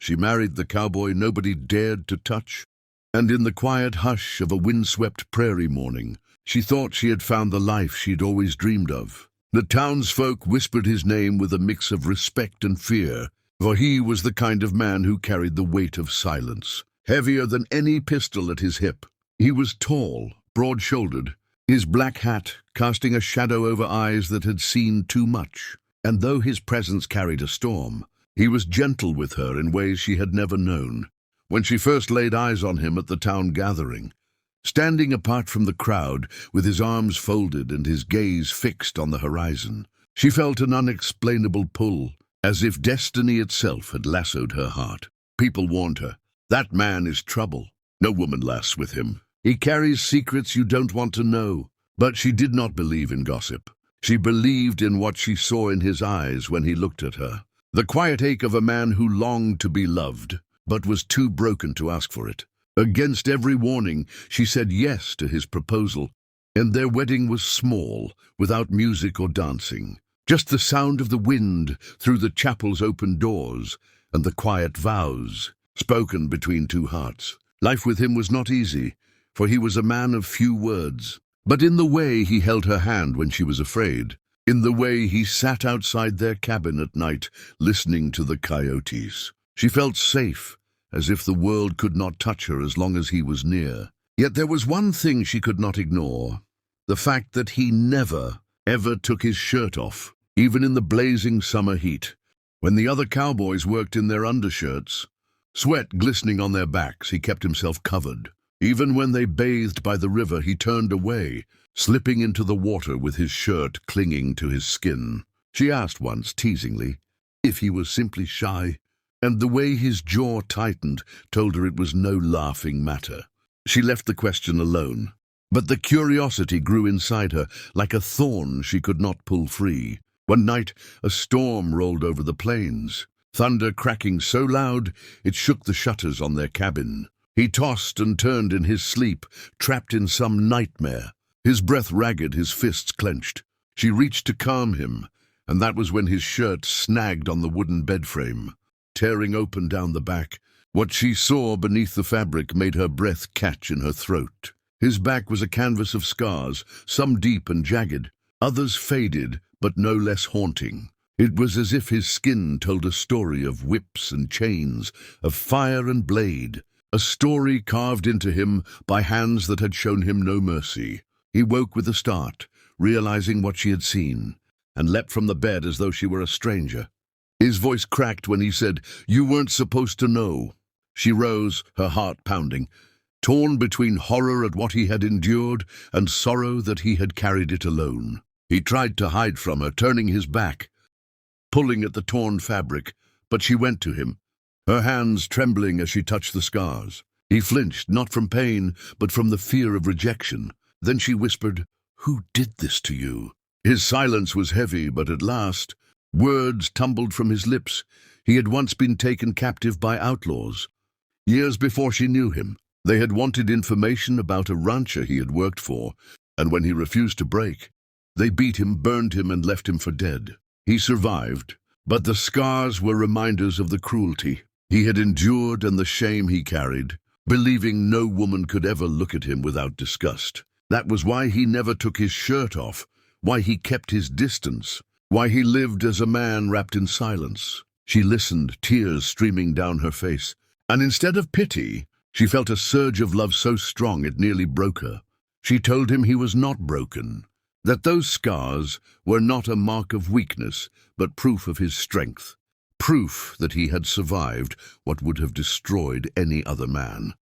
She married the cowboy nobody dared to touch, and in the quiet hush of a windswept prairie morning, she thought she had found the life she'd always dreamed of. The townsfolk whispered his name with a mix of respect and fear, for he was the kind of man who carried the weight of silence, heavier than any pistol at his hip. He was tall, broad-shouldered, his black hat casting a shadow over eyes that had seen too much, and though his presence carried a storm, he was gentle with her in ways she had never known. When she first laid eyes on him at the town gathering, standing apart from the crowd with his arms folded and his gaze fixed on the horizon, she felt an unexplainable pull, as if destiny itself had lassoed her heart. People warned her, "That man is trouble. No woman lasts with him. He carries secrets you don't want to know." But she did not believe in gossip. She believed in what she saw in his eyes when he looked at her. The quiet ache of a man who longed to be loved, but was too broken to ask for it. Against every warning, she said yes to his proposal, and their wedding was small, without music or dancing. Just the sound of the wind through the chapel's open doors, and the quiet vows, spoken between two hearts. Life with him was not easy, for he was a man of few words. But in the way he held her hand when she was afraid, in the way he sat outside their cabin at night, listening to the coyotes, she felt safe, as if the world could not touch her as long as he was near. Yet there was one thing she could not ignore, the fact that he never, ever took his shirt off, even in the blazing summer heat. When the other cowboys worked in their undershirts, sweat glistening on their backs, he kept himself covered. Even when they bathed by the river, he turned away, slipping into the water with his shirt clinging to his skin. She asked once, teasingly, if he was simply shy, and the way his jaw tightened told her it was no laughing matter. She left the question alone, but the curiosity grew inside her like a thorn she could not pull free. One night, a storm rolled over the plains, thunder cracking so loud it shook the shutters on their cabin. He tossed and turned in his sleep, trapped in some nightmare, his breath ragged, his fists clenched. She reached to calm him, and that was when his shirt snagged on the wooden bed frame, tearing open down the back. What she saw beneath the fabric made her breath catch in her throat. His back was a canvas of scars, some deep and jagged, others faded but no less haunting. It was as if his skin told a story of whips and chains, of fire and blade, a story carved into him by hands that had shown him no mercy. He woke with a start, realizing what she had seen, and leapt from the bed as though she were a stranger. His voice cracked when he said, "You weren't supposed to know." She rose, her heart pounding, torn between horror at what he had endured and sorrow that he had carried it alone. He tried to hide from her, turning his back, pulling at the torn fabric, but she went to him, her hands trembling as she touched the scars. He flinched, not from pain, but from the fear of rejection. Then she whispered, "Who did this to you?" His silence was heavy, but at last, words tumbled from his lips. He had once been taken captive by outlaws. Years before she knew him, they had wanted information about a rancher he had worked for, and when he refused to break, they beat him, burned him, and left him for dead. He survived, but the scars were reminders of the cruelty he had endured and the shame he carried, believing no woman could ever look at him without disgust. That was why he never took his shirt off, why he kept his distance, why he lived as a man wrapped in silence. She listened, tears streaming down her face, and instead of pity, she felt a surge of love so strong it nearly broke her. She told him he was not broken, that those scars were not a mark of weakness, but proof of his strength, proof that he had survived what would have destroyed any other man.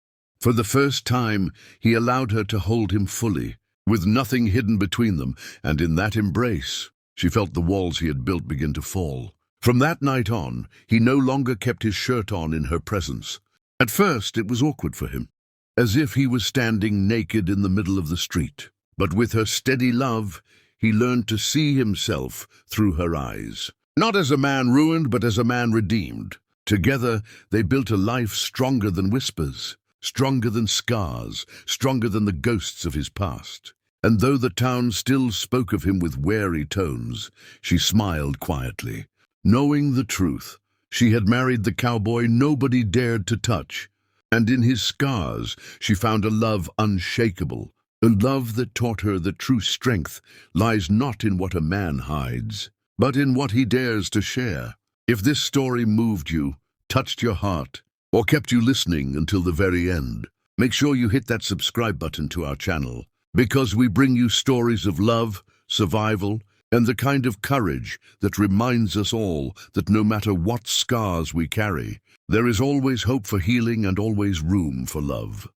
For the first time, he allowed her to hold him fully, with nothing hidden between them, and in that embrace, she felt the walls he had built begin to fall. From that night on, he no longer kept his shirt on in her presence. At first, it was awkward for him, as if he was standing naked in the middle of the street. But with her steady love, he learned to see himself through her eyes. Not as a man ruined, but as a man redeemed. Together, they built a life stronger than whispers, stronger than scars, stronger than the ghosts of his past. And though the town still spoke of him with wary tones, she smiled quietly. Knowing the truth, She had married the cowboy nobody dared to touch, and in his scars she found a love unshakable, a love that taught her that true strength lies not in what a man hides, but in what he dares to share. If this story moved you, touched your heart, or kept you listening until the very end, make sure you hit that subscribe button to our channel, because we bring you stories of love, survival, and the kind of courage that reminds us all that no matter what scars we carry, there is always hope for healing and always room for love.